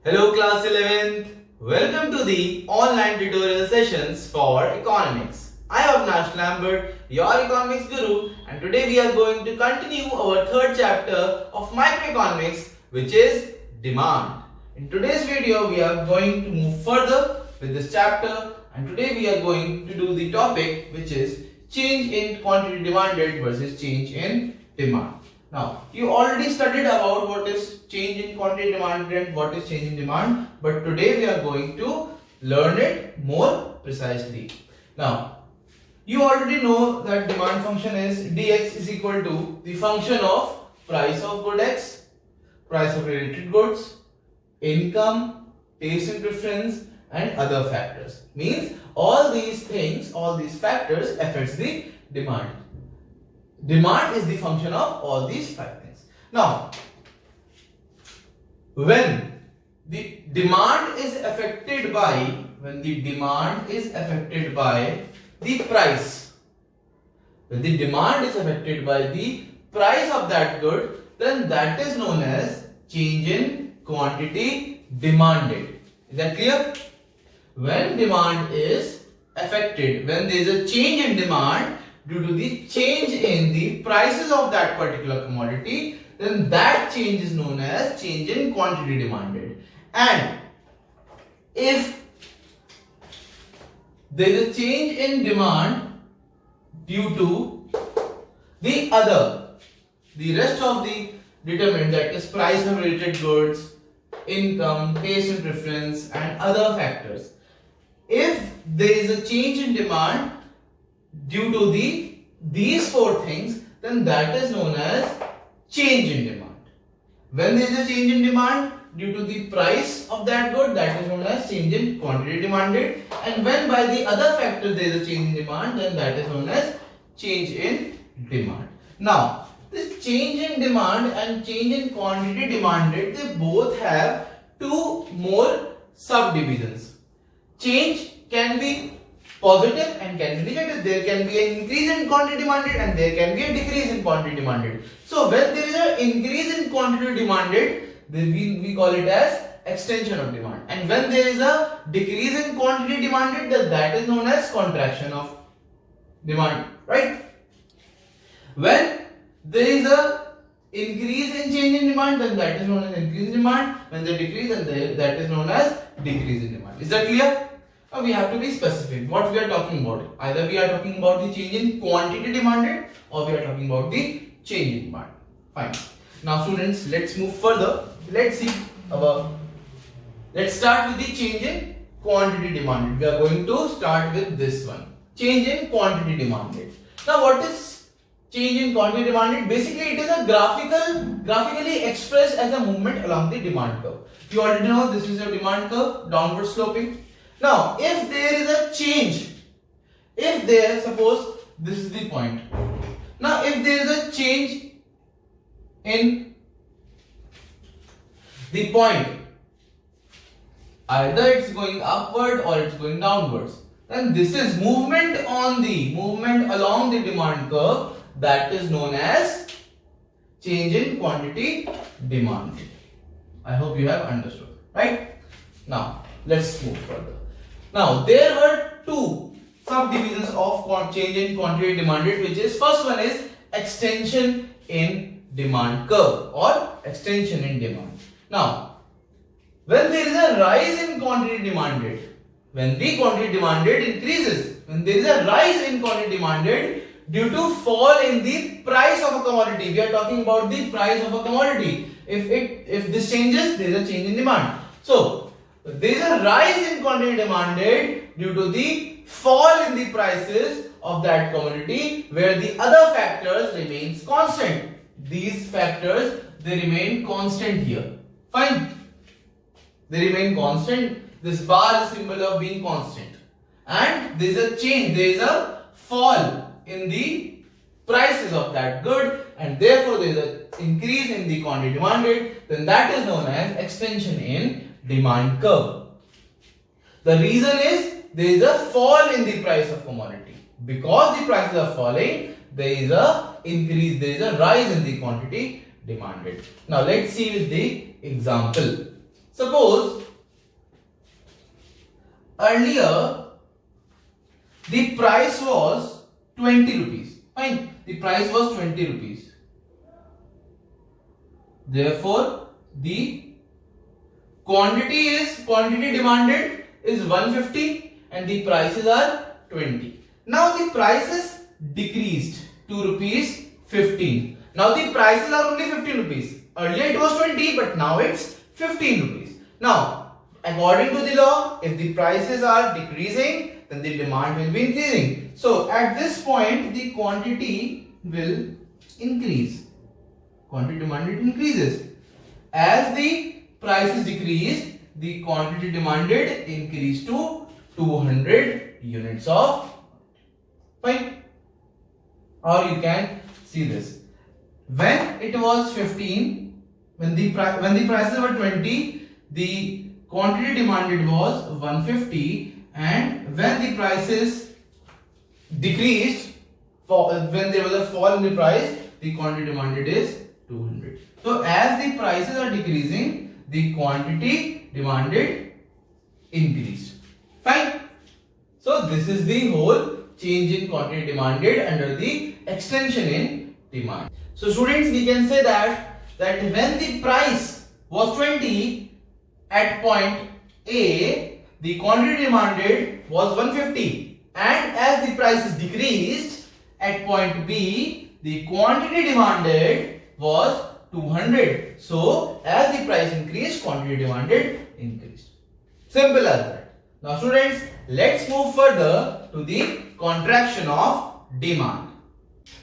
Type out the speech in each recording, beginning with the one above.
Hello class 11th. Welcome to the online tutorial sessions for economics. I am Avinash Lambert, your economics guru, and today we are going to continue our third chapter of microeconomics, which is demand. In today's video we are going to move further with this chapter, and today we are going to do the topic which is change in quantity demanded versus change in demand. Now, you already studied about what is change in quantity demanded and what is change in demand, but today we are going to learn it more precisely. Now, you already know that demand function is dx is equal to the function of price of good x, price of related goods, income, taste and preference, and other factors. Means all these things, all these factors affects the demand. Demand is the function of all these five things. Now, when the demand is affected by the price, when the demand is affected by the price of that good, then that is known as change in quantity demanded. Is that clear? When demand is affected, when there is a change in demand due to the change in the prices of that particular commodity, then that change is known as change in quantity demanded. And if there is a change in demand due to the rest of the determinant, that is price of related goods, income, taste and preference, and other factors. If there is a change in demand due to these four things, then that is known as change in demand. When there is a change in demand due to the price of that good, that is known as change in quantity demanded. And when by the other factors there is a change in demand, then that is known as change in demand. Now, this change in demand and change in quantity demanded, they both have two more subdivisions. Change can be positive and can be negative. There can be an increase in quantity demanded and there can be a decrease in quantity demanded. So when there is an increase in quantity demanded, then we call it as extension of demand. And when there is a decrease in quantity demanded, then that is known as contraction of demand, right? When there is a increase in change in demand, then that is known as increase in demand. When there is decrease, then that is known as decrease in demand. Is that clear? Now we have to be specific what we are talking about. Either we are talking about the change in quantity demanded or we are talking about the change in demand. Fine. Now students, let's move further. Let's start with the change in quantity demanded. We are going to start with this one. Change in quantity demanded. Now what is change in quantity demanded? Basically it is a graphically expressed as a movement along the demand curve. You already know this is a demand curve, downward sloping. Now, if there is a change, suppose this is the point. Now, if there is a change in the point, either it's going upward or it's going downwards, then this is movement along the demand curve, that is known as change in quantity demanded. I hope you have understood, right? Now, let's move further. Now, there were two subdivisions of change in quantity demanded, which is first one is extension in demand curve or extension in demand. Now, when there is a rise in quantity demanded, when the quantity demanded increases, when there is a rise in quantity demanded due to fall in the price of a commodity, we are talking about the price of a commodity. If this changes, there is a change in demand. So, there is a rise in quantity demanded due to the fall in the prices of that commodity, where the other factors remains constant. These factors, they remain constant here. Fine. They remain constant. This bar is symbol of being constant. And there is a change, there is a fall in the prices of that good, and therefore there is an increase in the quantity demanded, then that is known as extension in demand curve. The reason is there is a fall in the price of commodity. Because the prices are falling, there is a increase, there is a rise in the quantity demanded. Now let's see with the example. Suppose earlier the price was 20 rupees. Fine. The price was 20 rupees. Therefore, the quantity demanded is 150 and the prices are 20. Now the prices decreased to rupees 15. Now the prices are only 15 rupees. Earlier it was 20, but now it's 15 rupees. Now, according to the law, if the prices are decreasing, then the demand will be increasing. So at this point, the quantity will increase. Quantity demanded increases. As the prices decrease, the quantity demanded increase to 200 units of. Fine. Or you can see this. When it was 15, when the prices were 20, the quantity demanded was 150, and when the prices decreased, when there was a fall in the price, the quantity demanded is 200. So as the prices are decreasing, the quantity demanded increased. Fine. So this is the whole change in quantity demanded under the extension in demand. So students, we can say that when the price was 20 at point A, the quantity demanded was 150, and as the prices decreased at point B, the quantity demanded was 200. So as the price increased, quantity demanded increased. Simple as that. Now students, let's move further to the contraction of demand.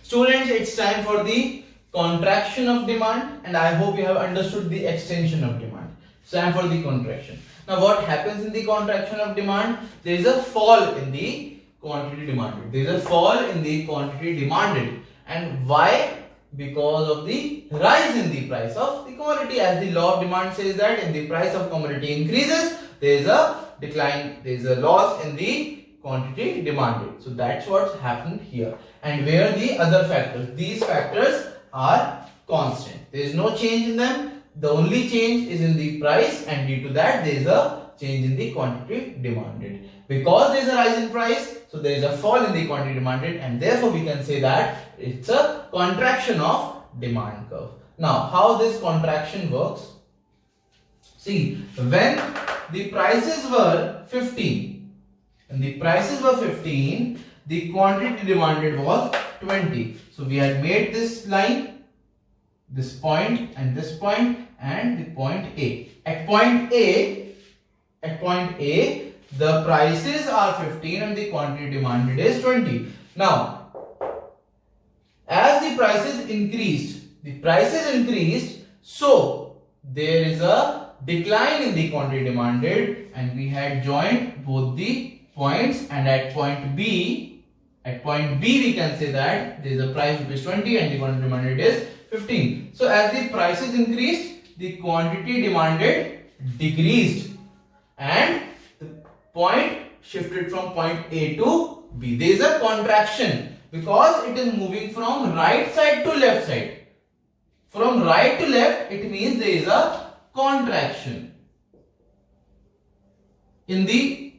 Students, it's time for the contraction of demand, and I hope you have understood the extension of demand. It's time for the contraction. Now what happens in the contraction of demand? There is a fall in the quantity demanded. There is a fall in the quantity demanded. And why? Because of the rise in the price of the commodity. As the law of demand says that if the price of commodity increases, there is a decline, there is a loss in the quantity demanded. So that's what's happened here. And where the other factors? These factors are constant. There is no change in them. The only change is in the price, and due to that there is a change in the quantity demanded. Because there is a rise in price, so there is a fall in the quantity demanded, and therefore we can say that it's a contraction of demand curve. Now, how this contraction works? See, when the prices were 15, the quantity demanded was 20. So we had made this line, this point and this point and the point A. At point A, the prices are 15 and the quantity demanded is 20. Now, as the prices increased, so there is a decline in the quantity demanded, and we had joined both the points, and at point B we can say that there is a price which is 20 and the quantity demanded is 15. So as the prices increased, the quantity demanded decreased and the point shifted from point A to B. There is a contraction because it is moving from right side to left side. From right to left, it means there is a contraction. In the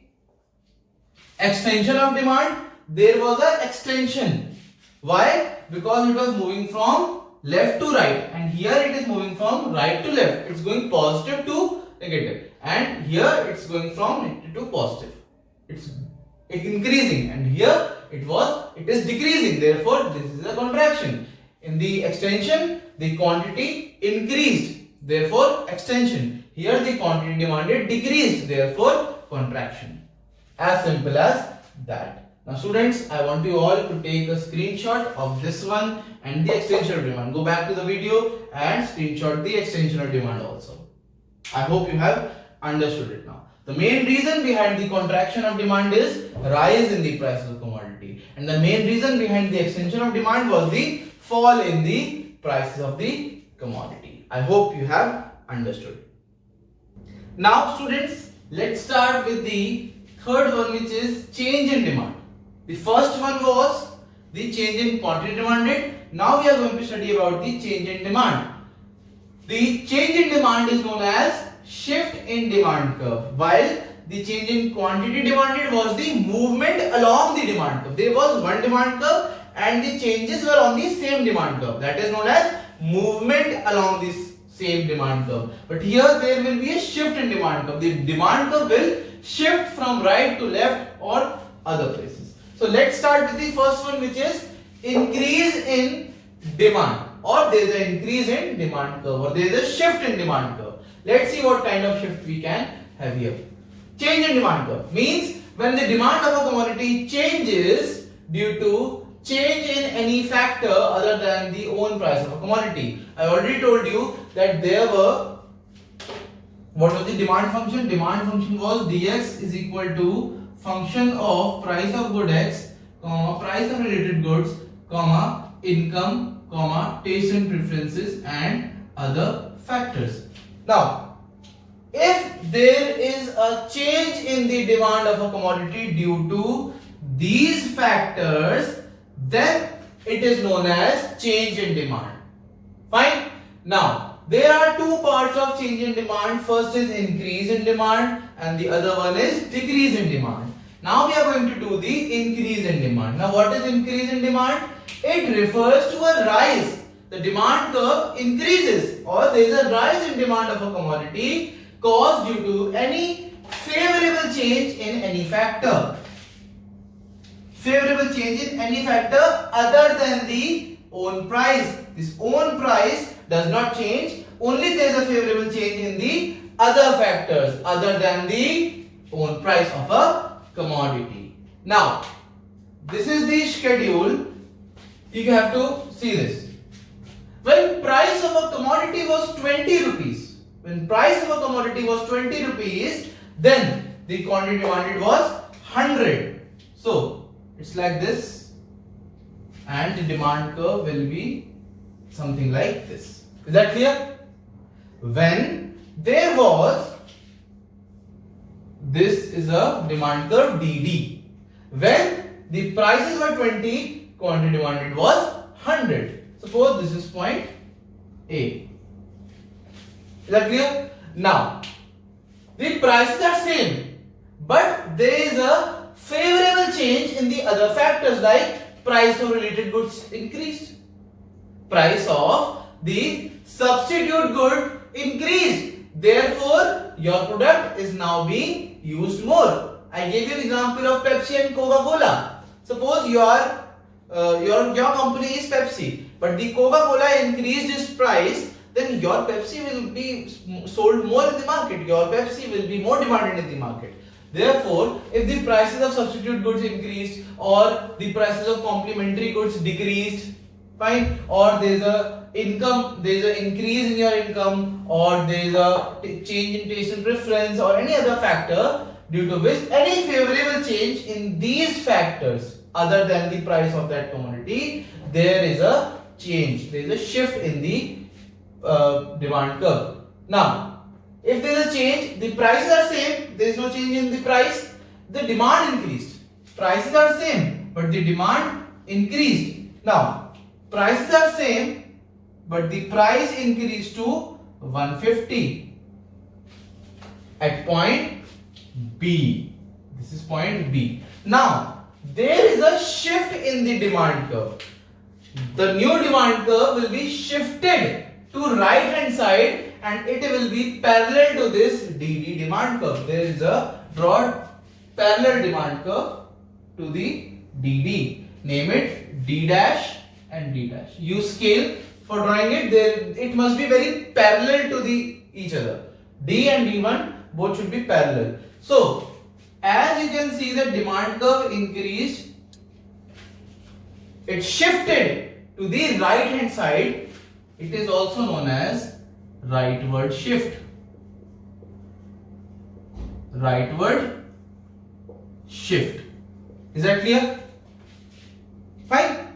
extension of demand, there was an extension. Why? Because it was moving from left to right, and here it is moving from right to left. It's going positive to negative, and here it's going from negative to positive. It's increasing, and here it is decreasing. Therefore, this is a contraction. In the extension, the quantity increased. Therefore, extension. Here the quantity demanded decreased. Therefore, contraction. As simple as that. Now students, I want you all to take a screenshot of this one and the extension of demand. Go back to the video and screenshot the extension of demand also. I hope you have understood it now. The main reason behind the contraction of demand is rise in the prices of commodity, and the main reason behind the extension of demand was the fall in the prices of the commodity. I hope you have understood. Now students, let's start with the third one, which is change in demand. The first one was the change in quantity demanded. Now we are going to study about the change in demand. The change in demand is known as shift in demand curve, while the change in quantity demanded was the movement along the demand curve. There was one demand curve and the changes were on the same demand curve. That is known as movement along this same demand curve. But here there will be a shift in demand curve. The demand curve will shift from right to left or other places. So let's start with the first one, which is increase in demand, or there is an increase in demand curve, or there is a shift in demand curve. Let's see what kind of shift we can have here. Change in demand curve means when the demand of a commodity changes due to change in any factor other than the own price of a commodity. I already told you that there were, what was the demand function? Demand function was dx is equal to function of price of good x, price of related goods, income, taste and preferences and other factors. Now, if there is a change in the demand of a commodity due to these factors, then it is known as change in demand. Fine. Now, there are two parts of change in demand. First is increase in demand and the other one is decrease in demand. Now we are going to do the increase in demand. Now what is increase in demand? It refers to a rise. The demand curve increases, or there is a rise in demand of a commodity caused due to any favorable change in any factor. Favorable change in any factor other than the own price. This own price does not change, only there is a favorable change in the other factors other than the own price of a commodity. Now, this is the schedule. You have to see this. When price of a commodity was 20 rupees, then the quantity demanded was 100. So, it's like this, and the demand curve will be something like this. Is that clear? When there was, this is a demand curve DD. When the prices were 20, quantity demanded was 100. Suppose this is point A. Is that clear? Now, the prices are same, but there is a favorable change in the other factors, like price of related goods increased, price of the substitute good increased. Therefore, your product is now being used more. I gave you an example of Pepsi and Coca-Cola. Suppose your company is Pepsi, but the Coca-Cola increased its price, then your Pepsi will be sold more in the market. Your Pepsi will be more demanded in the market. Therefore, if the prices of substitute goods increased, or the prices of complementary goods decreased, fine, or there is an increase in your income, or there is a change in taste and preference, or any other factor due to which any favorable change in these factors other than the price of that commodity, there is a change, there is a shift in the demand curve. Now, if there is a change, the prices are same, there is no change in the price, the demand increased. Prices are same, but the demand increased. Now, prices are same, but the price increased to 150 at point B. This is point B. Now, there is a shift in the demand curve. The new demand curve will be shifted to right hand side, and it will be parallel to this DD demand curve. There is a broad parallel demand curve to the DD. Name it D dash and D dash. Use scale for drawing it. It must be very parallel to each other. D and D1 both should be parallel. So, as you can see, the demand curve increased. It shifted to the right hand side. It is also known as rightward shift. Rightward shift. Is that clear? Fine.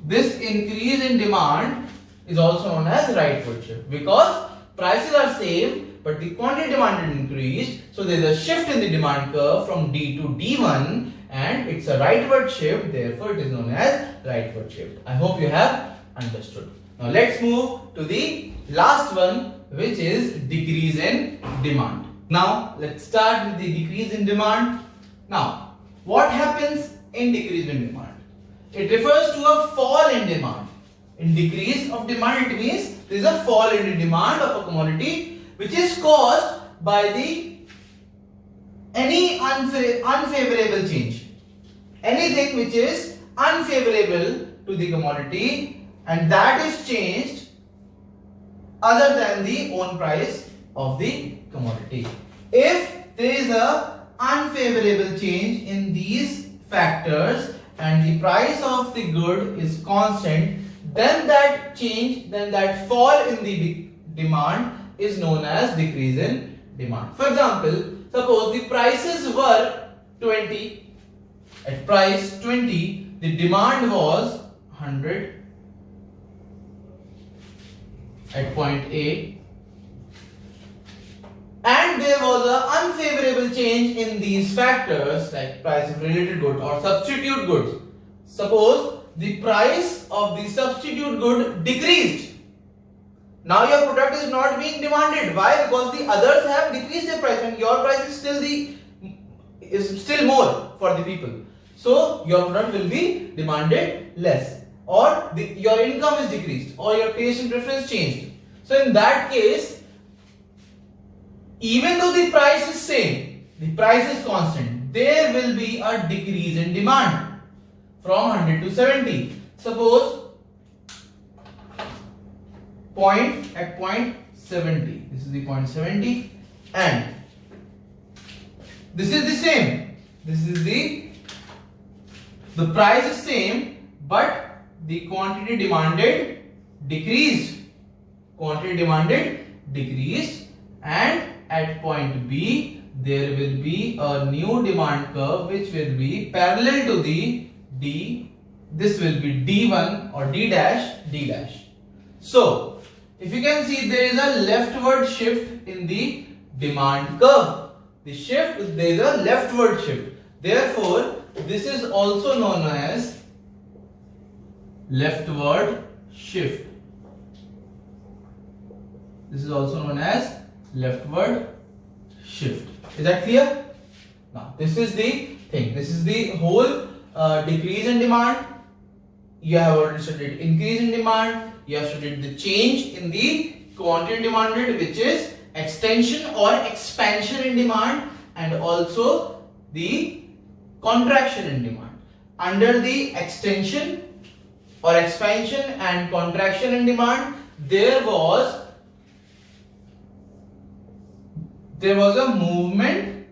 This increase in demand is also known as rightward shift, because prices are same but the quantity demanded increased. So there is a shift in the demand curve from D to D1, and it's a rightward shift. Therefore, it is known as rightward shift. I hope you have understood. Now let's move to the last one, which is decrease in demand. Now let's start with the decrease in demand. Now what happens in decrease in demand? It refers to a fall in demand. In decrease of demand, it means there is a fall in the demand of a commodity which is caused by any unfavorable change. Anything which is unfavorable to the commodity and that is changed other than the own price of the commodity. If there is a unfavorable change in these factors and the price of the good is constant, then that fall in the demand is known as decrease in demand. For example, suppose the prices were 20, at price 20, the demand was 100 at point A, and there was an unfavorable change in these factors like price of related goods or substitute goods. Suppose the price of the substitute good decreased. Now your product is not being demanded. Why? Because the others have decreased their price and your price is still more for the people. So your product will be demanded less, or your income is decreased, or your taste and preference changed. So in that case, even though the price is same, the price is constant, there will be a decrease in demand from 100 to 70. Suppose at point 70. This is the point 70 and this is the same. This is the price is same, but the quantity demanded decreased. Quantity demanded decreased, and at point B there will be a new demand curve which will be parallel to the D. This will be D1 or D dash, D dash. So if you can see, there is a leftward shift in the demand curve. There is a leftward shift. Therefore, this is also known as leftward shift. This is also known as leftward shift. Is that clear? Now, this is the thing. This is the whole decrease in demand. You have already studied increase in demand. You have studied the change in the quantity demanded, which is extension or expansion in demand, and also the contraction in demand. Under the extension or expansion and contraction in demand, there was a movement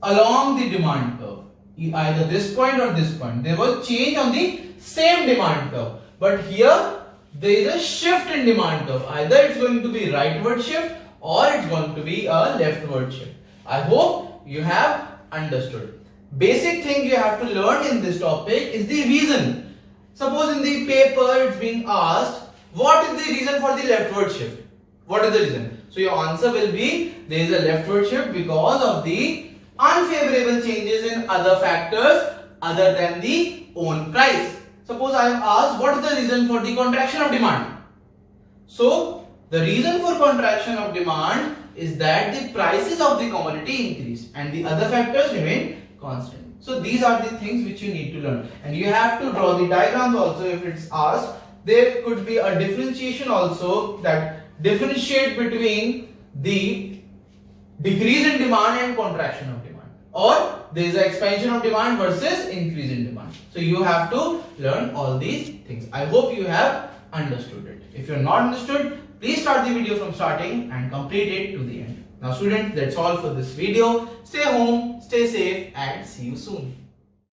along the demand curve, either this point or this point. There was change on the same demand curve, but here there is a shift in demand curve. Either it's going to be rightward shift or it's going to be a leftward shift. I hope you have understood. Basic thing you have to learn in this topic is the reason. Suppose in the paper it's being asked, what is the reason for the leftward shift? What is the reason? So your answer will be, there is a leftward shift because of the unfavorable changes in other factors other than the own price. Suppose I am asked, what is the reason for the contraction of demand? So the reason for contraction of demand is that the prices of the commodity increase and the other factors remain constant. So these are the things which you need to learn, and you have to draw the diagrams also if it's asked. There could be a differentiation also, that differentiate between the decrease in demand and contraction of demand, or there is an expansion of demand versus increase in demand. So you have to learn all these things. I hope you have understood it. If you are not understood, please start the video from starting and complete it to the end. Now students, that's all for this video. Stay home, stay safe, and see you soon.